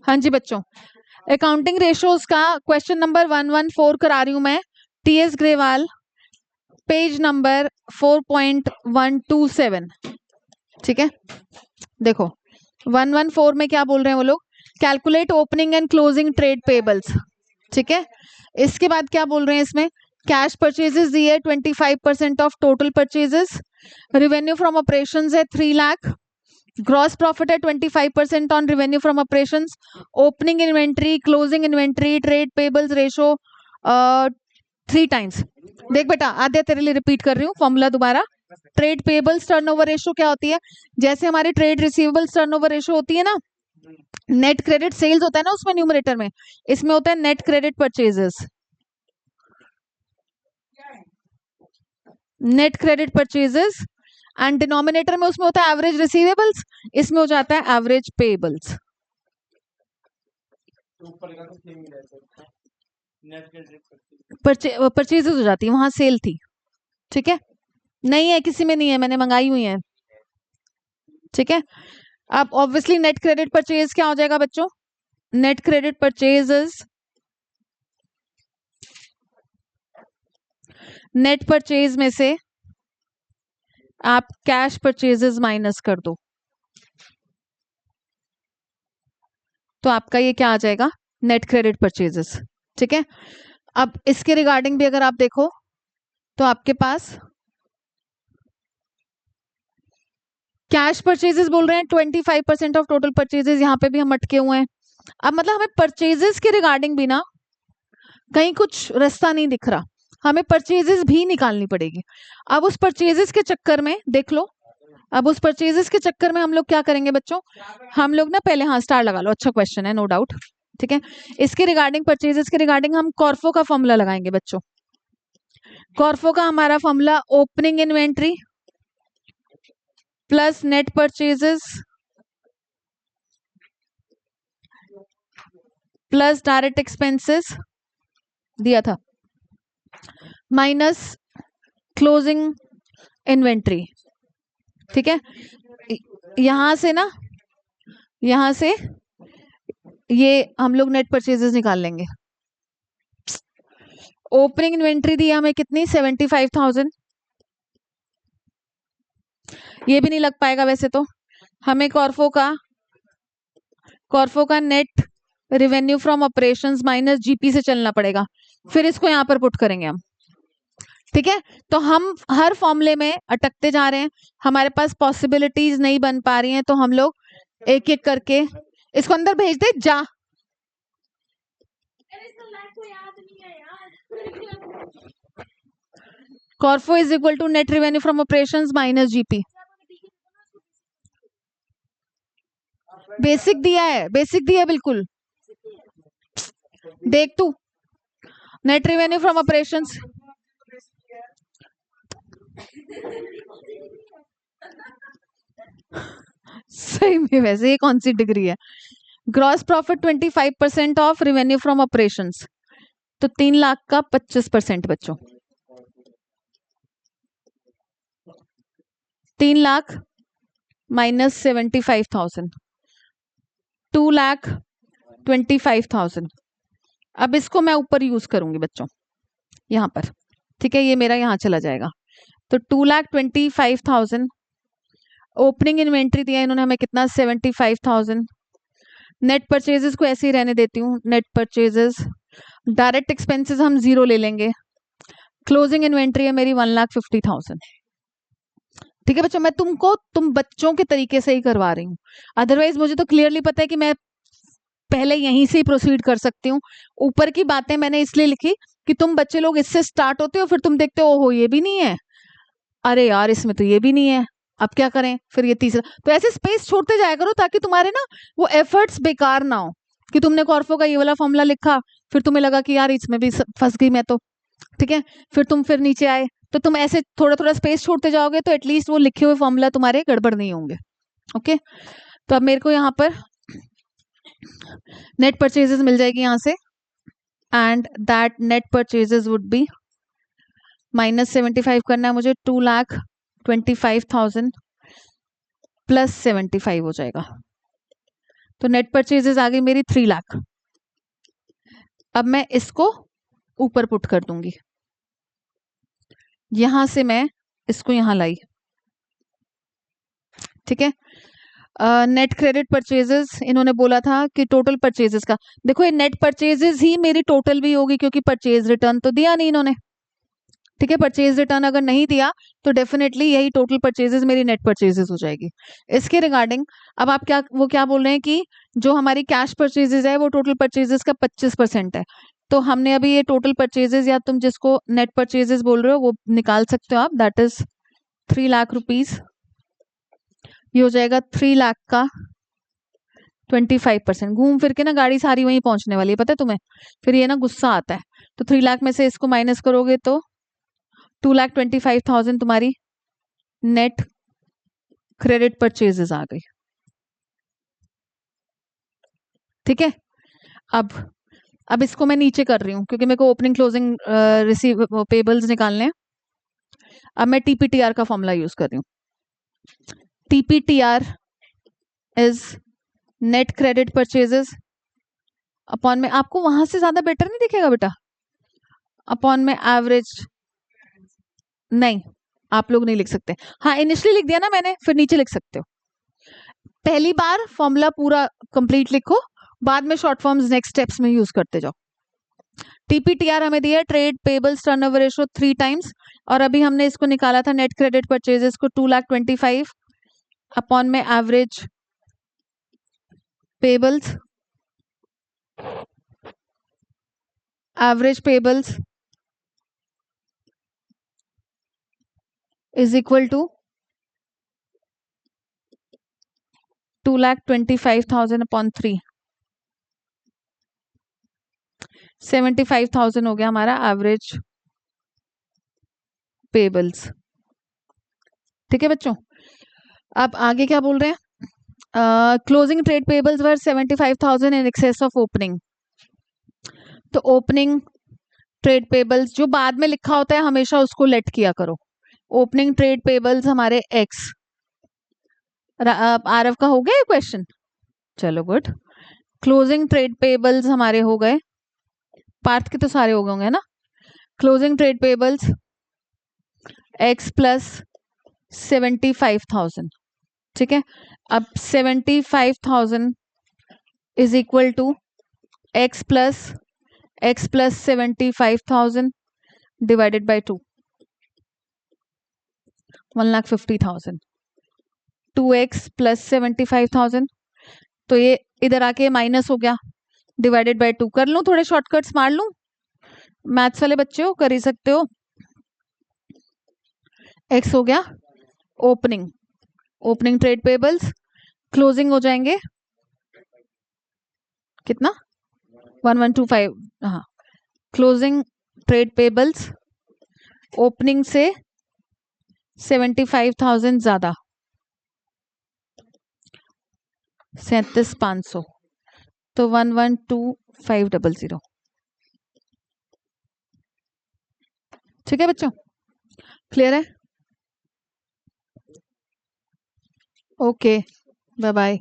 हाँ जी बच्चों, accounting ratios का क्वेश्चन नंबर 114 करा रही हूं मैं, टीएस ग्रेवाल, पेज नंबर 4.127। ठीक है, देखो 114 में क्या बोल रहे हैं वो लोग, calculate opening and closing trade pebbles. ठीक है, इसके बाद क्या बोल रहे हैं इसमें, कैश परचेजेस दी है 25% of total purchases, revenue from operations है 3 लाख, ग्रॉस प्रॉफिट है 25% on revenue from operations, opening inventory, closing inventory, trade payables ratio 3 times. देख बेटा आद्या तेरे लिए रिपीट कर रही हूँ फॉर्मूला दोबारा। ट्रेड पेबल्स टर्नओवर रेशो क्या होती है, जैसे हमारी ट्रेड रिसीवेबल्स टर्नओवर रेशो होती है ना, नेट क्रेडिट सेल्स होता है ना उसमें न्यूमरेटर में, इसमें होता है net credit purchases, net credit purchases, and denominator में उसमें होता है एवरेज रिसीवेबल्स, इसमें हो जाता है एवरेज पेबल्स। परचेजेस हो जाती है, वहां सेल थी। ठीक है, नहीं है किसी में नहीं है, मैंने मंगाई हुई है। ठीक है, अब ऑब्वियसली नेट क्रेडिट परचेज क्या हो जाएगा बच्चों, net credit purchases, net purchase में से आप कैश परचेजेस माइनस कर दो, तो आपका ये क्या आ जाएगा, नेट क्रेडिट परचेजेस। ठीक है, अब इसके रिगार्डिंग भी अगर आप देखो तो आपके पास कैश परचेजेस बोल रहे हैं 25% ऑफ टोटल परचेजेस, यहाँ पे भी हम अटके हुए हैं। अब मतलब हमें परचेजेस के रिगार्डिंग भी ना कहीं कुछ रास्ता नहीं दिख रहा, हमें परचेजेस भी निकालनी पड़ेगी। अब उस परचेजेस के चक्कर में देख लो, अब उस परचेजेस के चक्कर में हम लोग क्या करेंगे बच्चों, हम लोग ना पहले, हाँ स्टार लगा लो, अच्छा क्वेश्चन है नो डाउट। ठीक है, इसके रिगार्डिंग परचेजेस के रिगार्डिंग हम कॉर्फो का फॉर्मूला लगाएंगे बच्चों। कॉर्फो का हमारा formula opening inventory plus net purchases plus direct expenses दिया था माइनस क्लोजिंग इन्वेंट्री। ठीक है, यहां से ना, यहां से ये हम लोग नेट परचेजेस निकाल लेंगे। ओपनिंग इन्वेंट्री दी हमें कितनी, 75,000, ये भी नहीं लग पाएगा वैसे तो, हमें कॉर्फो का net revenue from operations minus GP से चलना पड़ेगा, फिर इसको यहां पर पुट करेंगे हम। ठीक है, तो हम हर फॉर्मूले में अटकते जा रहे हैं, हमारे पास पॉसिबिलिटीज नहीं बन पा रही हैं, तो हम लोग एक एक करके इसको अंदर भेज दे जा। कॉर्फो is equal to net revenue from operations minus GP. Basic दिया है, बेसिक दिया है बिल्कुल, देख तू, नेट रेवेन्यू फ्रॉम ऑपरेशंस सही में वैसे ये कौन सी डिग्री है, gross profit 25% of revenue from operations, तो 3 लाख का 25% बच्चों, 3 लाख माइनस 75,000, 2,25,000। अब इसको मैं ऊपर यूज करूंगी बच्चों यहाँ पर। ठीक है, ये मेरा यहाँ चला जाएगा, तो 2,25,000, ओपनिंग इन्वेंट्री दिया इन्होंने हमें कितना, 75,000, नेट परचेजेस को ऐसे ही रहने देती हूँ, नेट परचेजेस, डायरेक्ट एक्सपेंसेस हम 0 ले लेंगे, क्लोजिंग इन्वेंट्री है मेरी 1,50,000। ठीक है बच्चों, मैं तुम बच्चों के तरीके से ही करवा रही हूँ, अदरवाइज मुझे तो क्लियरली पता है कि मैं पहले यहीं से ही प्रोसीड कर सकती हूँ। ऊपर की बातें मैंने इसलिए लिखी कि तुम बच्चे लोग इससे स्टार्ट होते हो, फिर तुम देखते हो ओहो ये भी नहीं है, अरे यार इसमें तो ये भी नहीं है, अब क्या करें, फिर ये तीसरा, तो ऐसे स्पेस छोड़ते जाया करो ताकि तुम्हारे ना वो एफर्ट्स बेकार ना हो, कि तुमने कॉर्फो का ये वाला फॉर्मूला लिखा, फिर तुम्हें लगा कि यार इसमें भी फंस गई मैं तो। ठीक है, फिर नीचे आए, तो तुम ऐसे थोड़ा थोड़ा स्पेस छोड़ते जाओगे तो एटलीस्ट वो लिखे हुए फॉर्मूला तुम्हारे गड़बड़ नहीं होंगे। ओके, तो अब मेरे को यहाँ पर नेट परचेजेस मिल जाएगी यहाँ से, and that net purchases would be minus 75 करना है मुझे, 2,25,000 प्लस 75 हो जाएगा, तो नेट परचेजेस आ गई मेरी 3 लाख। अब मैं इसको ऊपर पुट कर दूंगी, यहां से मैं इसको यहां लाई, ठीक है। नेट क्रेडिट परचेजेस इन्होंने बोला था कि टोटल परचेजेस का, देखो ये नेट परचेजेस ही मेरी टोटल भी होगी क्योंकि परचेज रिटर्न तो दिया नहीं इन्होंने, ठीक है। परचेज रिटर्न अगर नहीं दिया तो डेफिनेटली यही टोटल परचेजेस मेरी नेट परचेजेस हो जाएगी। इसके रिगार्डिंग अब आप वो क्या बोल रहे हैं कि जो हमारी कैश परचेजेस है वो टोटल परचेजेस का 25% है। तो हमने अभी ये टोटल परचेजेस या तुम जिसको नेट परचेजेस बोल रहे हो वो निकाल सकते हो आप, दैट इज 3 लाख रुपीज। ये हो जाएगा 3 लाख का 25%। घूम फिर के ना गाड़ी सारी वहीं पहुंचने वाली है, पता है तुम्हें, फिर ये ना गुस्सा आता है। तो 3 लाख में से इसको माइनस करोगे तो 2,25,000 तुम्हारी नेट क्रेडिट परचेजेस आ गई, ठीक है। अब इसको मैं नीचे कर रही हूँ क्योंकि मेरे को ओपनिंग क्लोजिंग रिसीव पेबल्स निकालने हैं। अब मैं टीपीटीआर का फॉर्मूला यूज कर रही हूँ। TPTR is net credit purchases upon में, आपको वहां से ज्यादा बेटर नहीं दिखेगा बेटा, अपॉन में एवरेज, नहीं आप लोग नहीं लिख सकते, हाँ इनिशियली लिख दिया ना मैंने, फिर नीचे लिख सकते हो। पहली बार फॉर्मूला पूरा कंप्लीट लिखो, बाद में शॉर्ट फॉर्म्स नेक्स्ट स्टेप्स में यूज करते जाओ। टीपीटीआर हमें दिया trade payables turnover ratio 3 times, और अभी हमने इसको निकाला था नेट क्रेडिट परचेजेस को 2,25,000 अपॉन में average payables, average payables is equal to 2,25,000 upon 3, 75,000 हो गया हमारा एवरेज पेबल्स, ठीक है बच्चों। अब आगे क्या बोल रहे हैं, closing trade pebbles were 75,000 in excess of opening. तो ओपनिंग ट्रेड पेबल्स जो बाद में लिखा होता है हमेशा उसको लेट किया करो। ओपनिंग ट्रेड पेबल्स हमारे एक्स, आरव का हो गया क्वेश्चन, चलो गुड। क्लोजिंग ट्रेड पेबल्स हमारे हो गए, पार्थ के तो सारे हो गए होंगे ना। Closing trade payables x plus 75,000, ठीक है। अब 75,000 is equal to x plus 75,000 divided by 2, 1,50,000, 2x plus 75,000, तो ये इधर आके माइनस हो गया, डिवाइडेड बाय 2। कर लूं थोड़े शॉर्टकट्स मार लूं, मैथ्स वाले बच्चे हो कर ही सकते हो। x हो गया ओपनिंग ट्रेड पेबल्स, क्लोजिंग हो जाएंगे कितना 1125, हाँ क्लोजिंग ट्रेड पेबल्स ओपनिंग से 75,000 ज्यादा 37,500, तो 112500, ठीक है बच्चों, क्लियर है, ओके बाय बाय।